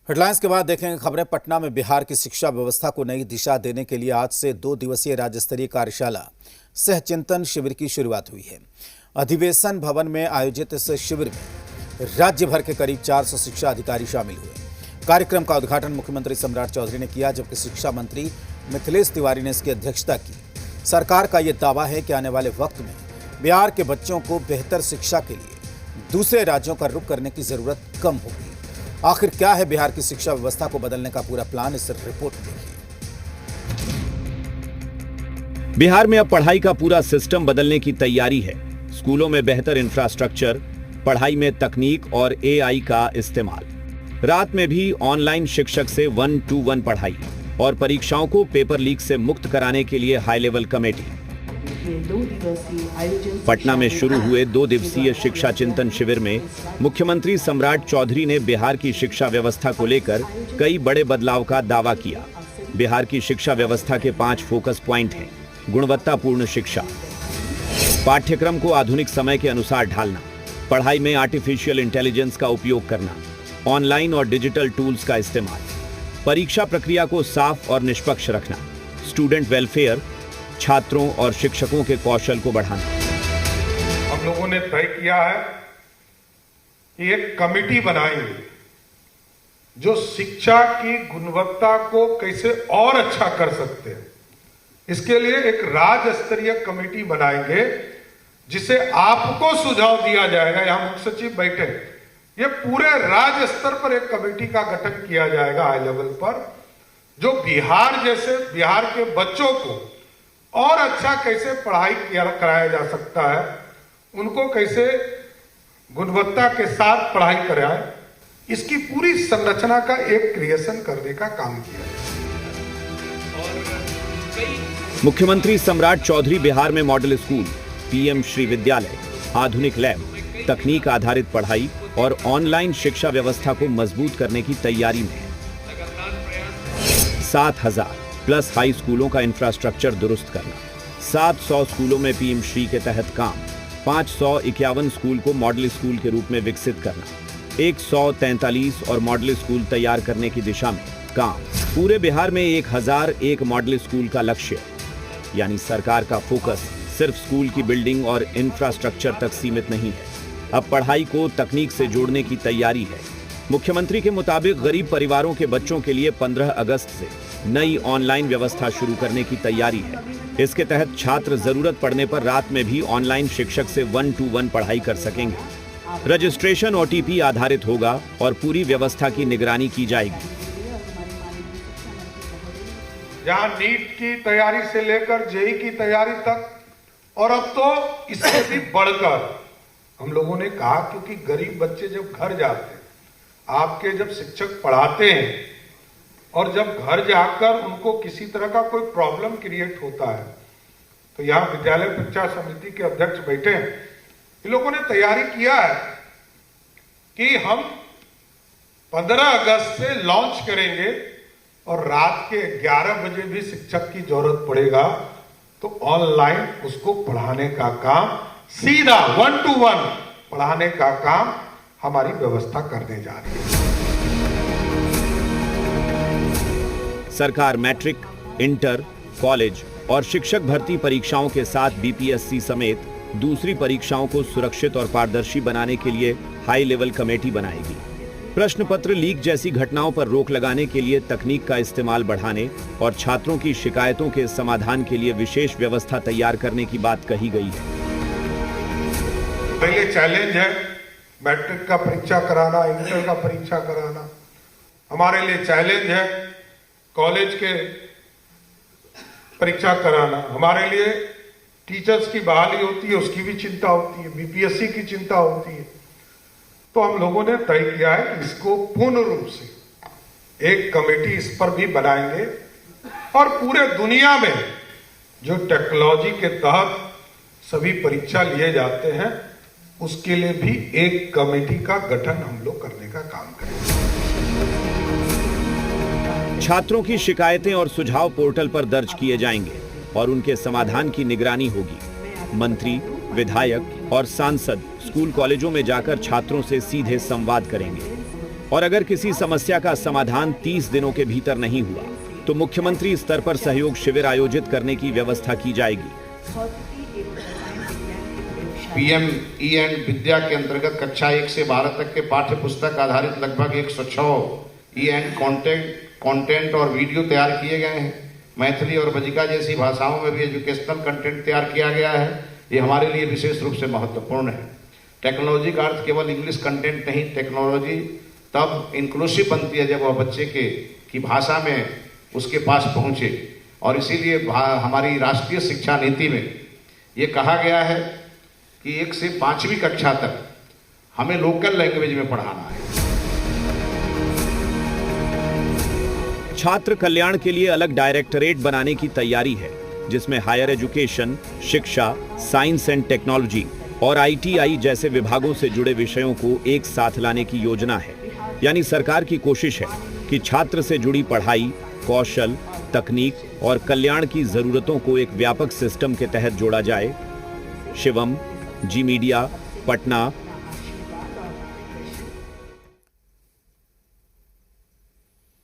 Headlines के बाद देखेंगे खबरें। पटना में बिहार की शिक्षा व्यवस्था को नई दिशा देने के लिए आज से 2 दिवसीय राज्य स्तरीय कार्यशाला सह चिंतन शिविर की शुरुआत हुई है। अधिवेशन भवन में आयोजित इस शिविर में राज्य भर के करीब 400 शिक्षा अधिकारी शामिल हुए। कार्यक्रम का उद्घाटन मुख्यमंत्री सम्राट चौधरी ने किया, जबकि शिक्षा मंत्री मिथिलेश तिवारी ने इसकी अध्यक्षता की। सरकार का यह दावा है कि आने वाले वक्त में बिहार के बच्चों को बेहतर शिक्षा के लिए दूसरे राज्यों का रुख करने की जरूरत कम होगी। आखिर क्या है बिहार की शिक्षा व्यवस्था को बदलने का पूरा प्लान, इस रिपोर्ट में देखिए। बिहार में अब पढ़ाई का पूरा सिस्टम बदलने की तैयारी है। स्कूलों में बेहतर इंफ्रास्ट्रक्चर, पढ़ाई में तकनीक और एआई का इस्तेमाल, रात में भी ऑनलाइन शिक्षक से 1-to-1 पढ़ाई और परीक्षाओं को पेपर लीक से मुक्त कराने के लिए हाई लेवल कमेटी। पटना में शुरू हुए 2 दिवसीय शिक्षा चिंतन शिविर में मुख्यमंत्री सम्राट चौधरी ने बिहार की शिक्षा व्यवस्था को लेकर कई बड़े बदलाव का दावा किया। बिहार की शिक्षा व्यवस्था के 5 फोकस पॉइंट हैं। गुणवत्तापूर्ण शिक्षा, पाठ्यक्रम को आधुनिक समय के अनुसार ढालना, पढ़ाई में आर्टिफिशियल इंटेलिजेंस का उपयोग करना, ऑनलाइन और डिजिटल टूल्स का इस्तेमाल, परीक्षा प्रक्रिया को साफ और निष्पक्ष रखना, स्टूडेंट वेलफेयर, छात्रों और शिक्षकों के कौशल को बढ़ाना। हम लोगों ने तय किया है कि एक कमेटी बनाएंगे जो शिक्षा की गुणवत्ता को कैसे और अच्छा कर सकते हैं। इसके लिए एक राज्य स्तरीय कमेटी बनाएंगे जिसे आपको सुझाव दिया जाएगा। यहां मुख्य सचिव बैठे, ये पूरे राज्य स्तर पर एक कमेटी का गठन किया जाएगा हाई लेवल पर, जो बिहार के बच्चों को और अच्छा कैसे पढ़ाई कराया जा सकता है, उनको कैसे गुणवत्ता के साथ पढ़ाई कराए, इसकी पूरी संरचना का एक क्रिएशन करने का काम किया है। मुख्यमंत्री सम्राट चौधरी बिहार में मॉडल स्कूल, पीएम श्री विद्यालय, आधुनिक लैब, तकनीक आधारित पढ़ाई और ऑनलाइन शिक्षा व्यवस्था को मजबूत करने की तैयारी में है। 7,000 प्लस हाई स्कूलों का इंफ्रास्ट्रक्चर दुरुस्त करना, 700 स्कूलों में पीएम श्री के तहत काम, 551 स्कूल को मॉडल स्कूल के रूप में विकसित करना, 143 और मॉडल स्कूल तैयार करने की दिशा में काम। पूरे बिहार में 1001 मॉडल स्कूल का लक्ष्य, यानी सरकार का फोकस सिर्फ स्कूल की बिल्डिंग और इंफ्रास्ट्रक्चर तक सीमित नहीं है। अब पढ़ाई को तकनीक से जोड़ने की तैयारी है। मुख्यमंत्री के मुताबिक गरीब परिवारों के बच्चों के लिए 15 अगस्त से नई ऑनलाइन व्यवस्था शुरू करने की तैयारी है। इसके तहत छात्र जरूरत पड़ने पर रात में भी ऑनलाइन शिक्षक से 1-to-1 पढ़ाई कर सकेंगे। रजिस्ट्रेशन ओटीपी आधारित होगा और पूरी व्यवस्था की निगरानी की जाएगी। जहां नीट की तैयारी से लेकर जेईई की तैयारी तक, और अब तो इससे भी बढ़कर हम लोगों ने कहा, क्योंकि गरीब बच्चे जब घर जाते हैं, आपके जब शिक्षक पढ़ाते हैं और जब घर जाकर उनको किसी तरह का कोई प्रॉब्लम क्रिएट होता है, तो यहां विद्यालय परीक्षा समिति के अध्यक्ष बैठे हैं, इन लोगों ने तैयारी किया है कि हम 15 अगस्त से लॉन्च करेंगे और रात के 11 बजे भी शिक्षक की जरूरत पड़ेगा तो ऑनलाइन उसको पढ़ाने का काम, सीधा 1-to-1 पढ़ाने का काम हमारी व्यवस्था करने जा रही है। सरकार मैट्रिक, इंटर, कॉलेज और शिक्षक भर्ती परीक्षाओं के साथ बीपीएससी समेत दूसरी परीक्षाओं को सुरक्षित और पारदर्शी बनाने के लिए हाई लेवल कमेटी बनाएगी। प्रश्न पत्र लीक जैसी घटनाओं पर रोक लगाने के लिए तकनीक का इस्तेमाल बढ़ाने और छात्रों की शिकायतों के समाधान के लिए विशेष व्यवस्था तैयार करने की बात कही गई है। पहले चैलेंज है मैट्रिक का परीक्षा कराना, इंटर का परीक्षा कराना। हमारे लिए चैलेंज है कॉलेज के परीक्षा कराना। हमारे लिए टीचर्स की बहाली होती है, उसकी भी चिंता होती है, बीपीएससी की चिंता होती है। तो हम लोगों ने तय किया है कि इसको पूर्ण रूप से एक कमेटी इस पर भी बनाएंगे और पूरे दुनिया में जो टेक्नोलॉजी के तहत सभी परीक्षा लिए जाते हैं, उसके लिए भी एक कमेटी का गठन हम लोग करने का काम करेंगे। छात्रों की शिकायतें और सुझाव पोर्टल पर दर्ज किए जाएंगे और उनके समाधान की निगरानी होगी। मंत्री, विधायक और सांसद स्कूल कॉलेजों में जाकर छात्रों से सीधे संवाद करेंगे। और अगर किसी समस्या का समाधान 30 दिनों के भीतर नहीं हुआ तो मुख्यमंत्री स्तर पर सहयोग शिविर आयोजित करने की व्यवस्था की जाएगी। पीएम ई एंड विद्या के अंतर्गत कक्षा 1 से 12 तक के पाठ्य पुस्तक आधारित लगभग 106 ई एंड कंटेंट और वीडियो तैयार किए गए हैं। मैथिली और बजिका जैसी भाषाओं में भी एजुकेशनल कंटेंट तैयार किया गया है। ये हमारे लिए विशेष रूप से महत्वपूर्ण है। टेक्नोलॉजी का अर्थ केवल इंग्लिश कंटेंट नहीं, टेक्नोलॉजी तब इंक्लूसिव बनती है जब वह बच्चे की भाषा में उसके पास पहुंचे। और इसीलिए हमारी राष्ट्रीय शिक्षा नीति में ये कहा गया है कि 1 से 5वीं कक्षा तक हमें लोकल लैंग्वेज में पढ़ाना है। छात्र कल्याण के लिए अलग डायरेक्टरेट बनाने की तैयारी है, जिसमें हायर एजुकेशन, शिक्षा, साइंस एंड टेक्नोलॉजी और ITI जैसे विभागों से जुड़े विषयों को एक साथ लाने की योजना है। यानी सरकार की कोशिश है कि छात्र से जुड़ी पढ़ाई, कौशल, तकनीक और कल्याण की जरूरतों को एक व्यापक सिस्टम के तहत जोड़ा जाए। शिवम, जी मीडिया, पटना,